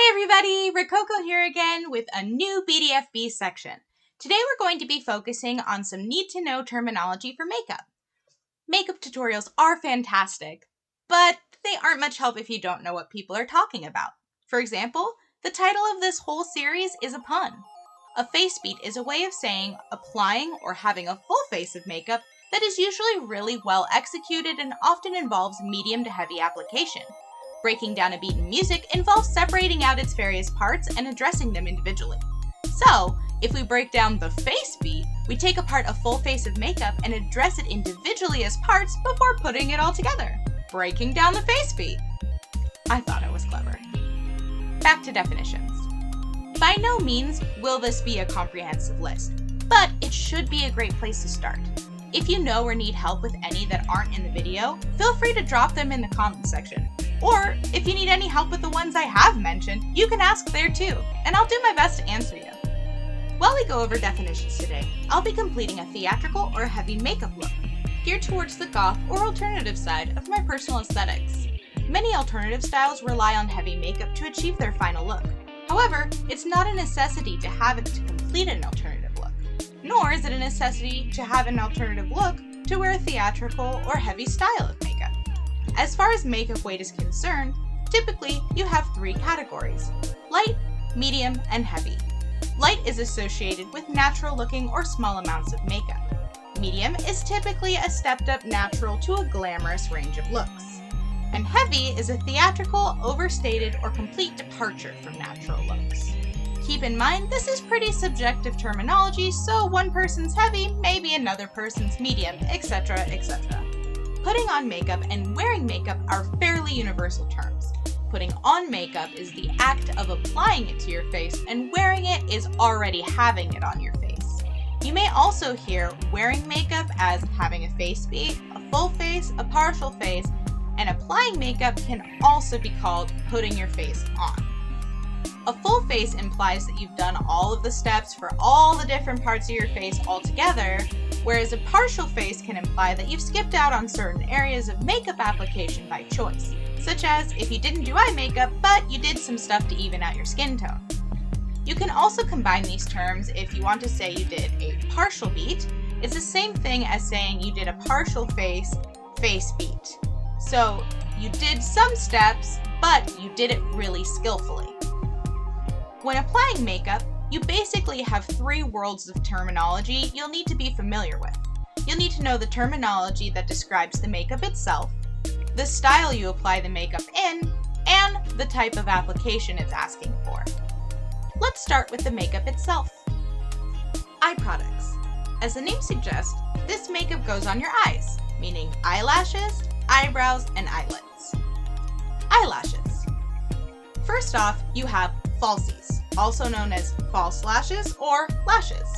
Hi everybody, Rococo here again with a new BDFB section. Today we're going to be focusing on some need-to-know terminology for makeup. Makeup tutorials are fantastic, but they aren't much help if you don't know what people are talking about. For example, the title of this whole series is a pun. A face beat is a way of saying applying or having a full face of makeup that is usually really well executed and often involves medium to heavy application. Breaking down a beat in music involves separating out its various parts and addressing them individually. So, if we break down the face beat, we take apart a full face of makeup and address it individually as parts before putting it all together. Breaking down the face beat. I thought I was clever. Back to definitions. By no means will this be a comprehensive list, but it should be a great place to start. If you know or need help with any that aren't in the video, feel free to drop them in the comments section. Or, if you need any help with the ones I have mentioned, you can ask there too, and I'll do my best to answer you. While we go over definitions today, I'll be completing a theatrical or heavy makeup look, geared towards the goth or alternative side of my personal aesthetics. Many alternative styles rely on heavy makeup to achieve their final look. However, it's not a necessity to have it to complete an alternative look, nor is it a necessity to have an alternative look to wear a theatrical or heavy style of makeup. As far as makeup weight is concerned, typically you have three categories: light, medium, and heavy. Light is associated with natural looking or small amounts of makeup. Medium is typically a stepped up natural to a glamorous range of looks. And heavy is a theatrical, overstated, or complete departure from natural looks. Keep in mind, this is pretty subjective terminology, so one person's heavy may be another person's medium, etc., etc. Putting on makeup and wearing makeup are fairly universal terms. Putting on makeup is the act of applying it to your face, and wearing it is already having it on your face. You may also hear wearing makeup as having a face beat, a full face, a partial face, and applying makeup can also be called putting your face on. A full face implies that you've done all of the steps for all the different parts of your face all together, whereas a partial face can imply that you've skipped out on certain areas of makeup application by choice, such as if you didn't do eye makeup, but you did some stuff to even out your skin tone. You can also combine these terms if you want to say you did a partial beat. It's the same thing as saying you did a partial face beat. So you did some steps, but you did it really skillfully. When applying makeup, you basically have three worlds of terminology you'll need to be familiar with. You'll need to know the terminology that describes the makeup itself, the style you apply the makeup in, and the type of application it's asking for. Let's start with the makeup itself. Eye products. As the name suggests, this makeup goes on your eyes, meaning eyelashes, eyebrows, and eyelids. Eyelashes. First off, you have falsies, also known as false lashes or lashes.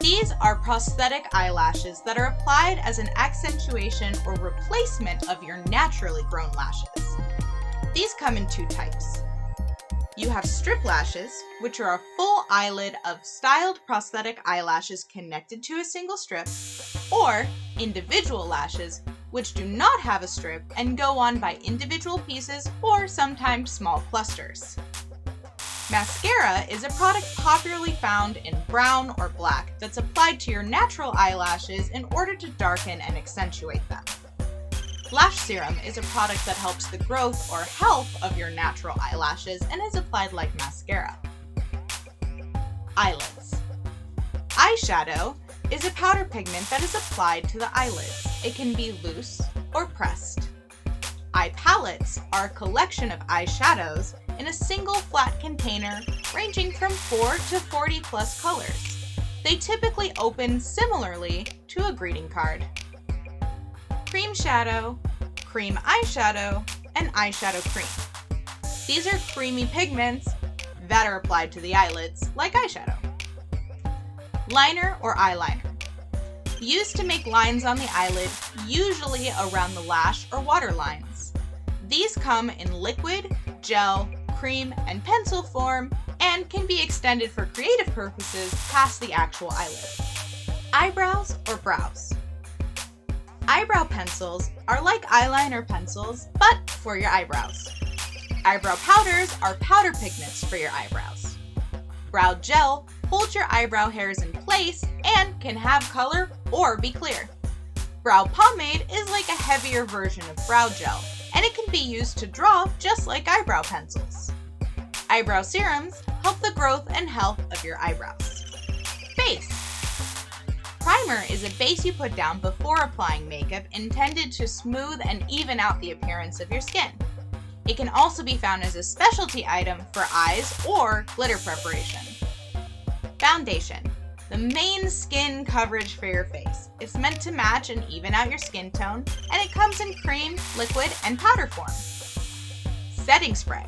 These are prosthetic eyelashes that are applied as an accentuation or replacement of your naturally grown lashes. These come in two types. You have strip lashes, which are a full eyelid of styled prosthetic eyelashes connected to a single strip, or individual lashes, which do not have a strip and go on by individual pieces or sometimes small clusters. Mascara is a product popularly found in brown or black that's applied to your natural eyelashes in order to darken and accentuate them. Lash serum is a product that helps the growth or health of your natural eyelashes and is applied like mascara. Eyelids. Eyeshadow is a powder pigment that is applied to the eyelids. It can be loose or pressed. Eye palettes are a collection of eyeshadows in a single flat container ranging from 4 to 40 plus colors. They typically open similarly to a greeting card. Cream shadow, cream eyeshadow, and eyeshadow cream. These are creamy pigments that are applied to the eyelids like eyeshadow. Liner or eyeliner. Used to make lines on the eyelid, usually around the lash or waterlines. These come in liquid, gel, cream, and pencil form, and can be extended for creative purposes past the actual eyelid. Eyebrows or brows. Eyebrow pencils are like eyeliner pencils, but for your eyebrows. Eyebrow powders are powder pigments for your eyebrows. Brow gel holds your eyebrow hairs in place and can have color or be clear. Brow pomade is like a heavier version of brow gel, and it can be used to draw just like eyebrow pencils. Eyebrow serums help the growth and health of your eyebrows. Base. Primer is a base you put down before applying makeup intended to smooth and even out the appearance of your skin. It can also be found as a specialty item for eyes or glitter preparation. Foundation. The main skin coverage for your face. It's meant to match and even out your skin tone, and it comes in cream, liquid, and powder form. Setting spray.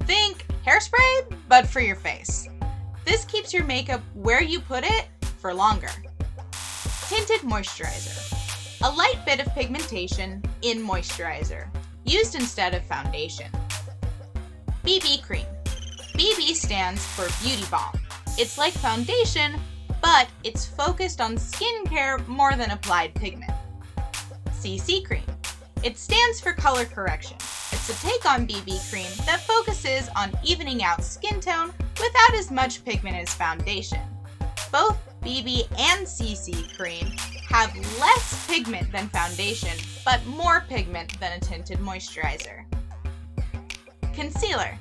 Think hairspray, but for your face. This keeps your makeup where you put it for longer. Tinted moisturizer. A light bit of pigmentation in moisturizer, used instead of foundation. BB cream. BB stands for Beauty Balm. It's like foundation, but it's focused on skincare more than applied pigment. CC cream. It stands for color correction. It's a take on BB cream that focuses on evening out skin tone without as much pigment as foundation. Both BB and CC cream have less pigment than foundation, but more pigment than a tinted moisturizer. Concealer.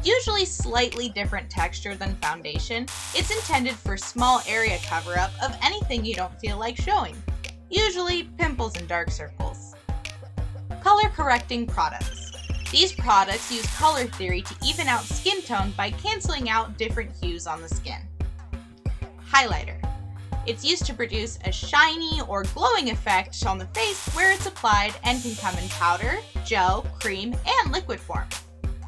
Usually slightly different texture than foundation, it's intended for small area cover-up of anything you don't feel like showing, usually pimples and dark circles. Color correcting products. These products use color theory to even out skin tone by canceling out different hues on the skin. Highlighter. It's used to produce a shiny or glowing effect on the face where it's applied and can come in powder, gel, cream, and liquid form.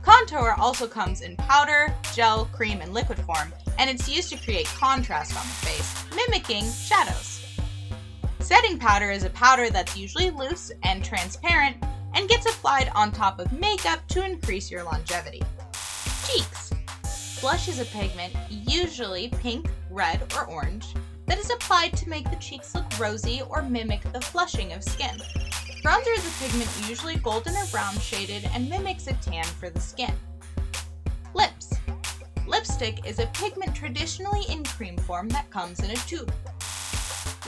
Contour also comes in powder, gel, cream, and liquid form, and it's used to create contrast on the face, mimicking shadows. Setting powder is a powder that's usually loose and transparent and gets applied on top of makeup to increase your longevity. Cheeks. Blush is a pigment, usually pink, red, or orange, that is applied to make the cheeks look rosy or mimic the flushing of skin. Bronzer is a pigment usually golden or brown shaded and mimics a tan for the skin. Lips. Lipstick is a pigment traditionally in cream form that comes in a tube.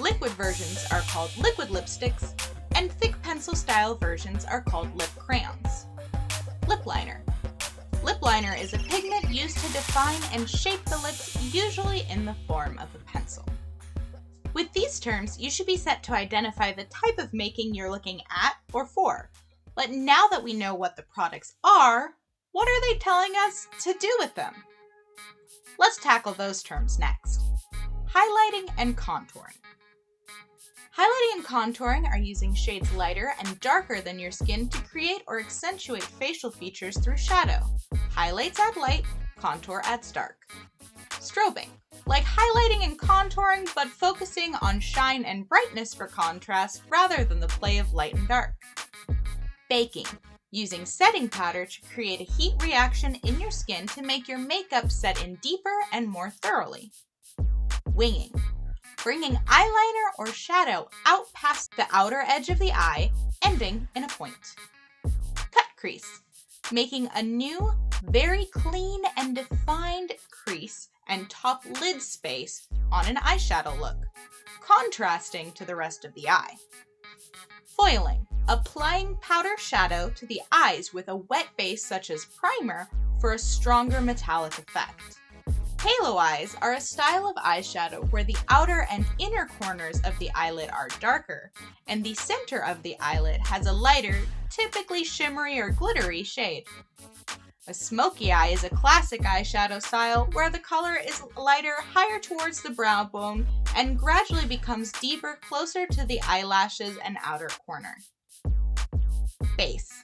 Liquid versions are called liquid lipsticks, and thick pencil style versions are called lip crayons. Lip liner. Lip liner is a pigment used to define and shape the lips, usually in the form of a pencil. With these terms, you should be set to identify the type of making you're looking at or for. But now that we know what the products are, what are they telling us to do with them? Let's tackle those terms next. Highlighting and contouring. Highlighting and contouring are using shades lighter and darker than your skin to create or accentuate facial features through shadow. Highlights add light, contour adds dark. Strobing. Like highlighting and contouring, but focusing on shine and brightness for contrast rather than the play of light and dark. Baking. Using setting powder to create a heat reaction in your skin to make your makeup set in deeper and more thoroughly. Winging. Bringing eyeliner or shadow out past the outer edge of the eye, ending in a point. Cut crease. Making a new, very clean and defined crease and top lid space on an eyeshadow look, contrasting to the rest of the eye. Foiling. Applying powder shadow to the eyes with a wet base such as primer for a stronger metallic effect. Halo eyes are a style of eyeshadow where the outer and inner corners of the eyelid are darker, and the center of the eyelid has a lighter, typically shimmery or glittery shade. A smoky eye is a classic eyeshadow style where the color is lighter higher towards the brow bone and gradually becomes deeper closer to the eyelashes and outer corner. Base.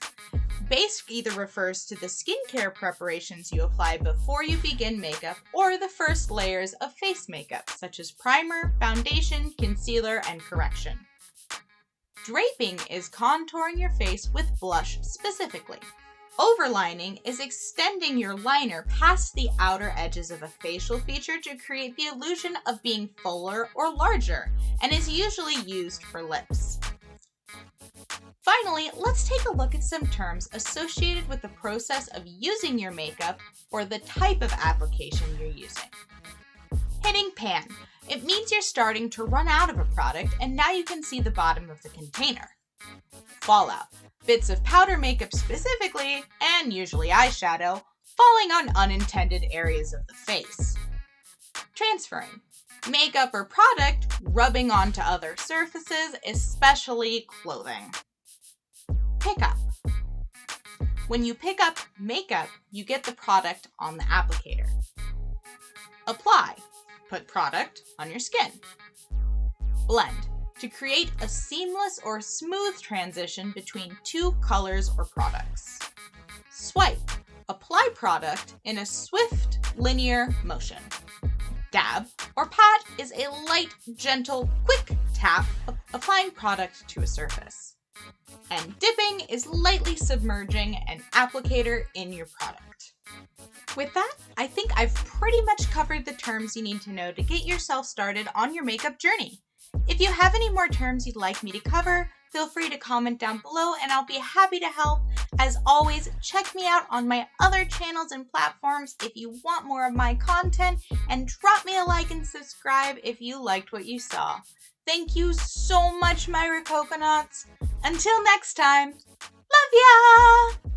Base either refers to the skincare preparations you apply before you begin makeup or the first layers of face makeup, such as primer, foundation, concealer, and correction. Draping is contouring your face with blush specifically. Overlining is extending your liner past the outer edges of a facial feature to create the illusion of being fuller or larger, and is usually used for lips. Finally, let's take a look at some terms associated with the process of using your makeup or the type of application you're using. Hitting pan. It means you're starting to run out of a product and now you can see the bottom of the container. Fallout. Bits of powder makeup specifically, and usually eyeshadow, falling on unintended areas of the face. Transferring. Makeup or product rubbing onto other surfaces, especially clothing. Pick up. When you pick up makeup, you get the product on the applicator. Apply. Put product on your skin. Blend. To create a seamless or smooth transition between two colors or products. Swipe. Apply product in a swift, linear motion. Dab or pat is a light, gentle, quick tap applying product to a surface. And dipping is lightly submerging an applicator in your product. With that, I think I've pretty much covered the terms you need to know to get yourself started on your makeup journey. If you have any more terms you'd like me to cover, feel free to comment down below and I'll be happy to help. As always, check me out on my other channels and platforms if you want more of my content, and drop me a like and subscribe if you liked what you saw. Thank you so much, my Rococonauts. Until next time, love ya!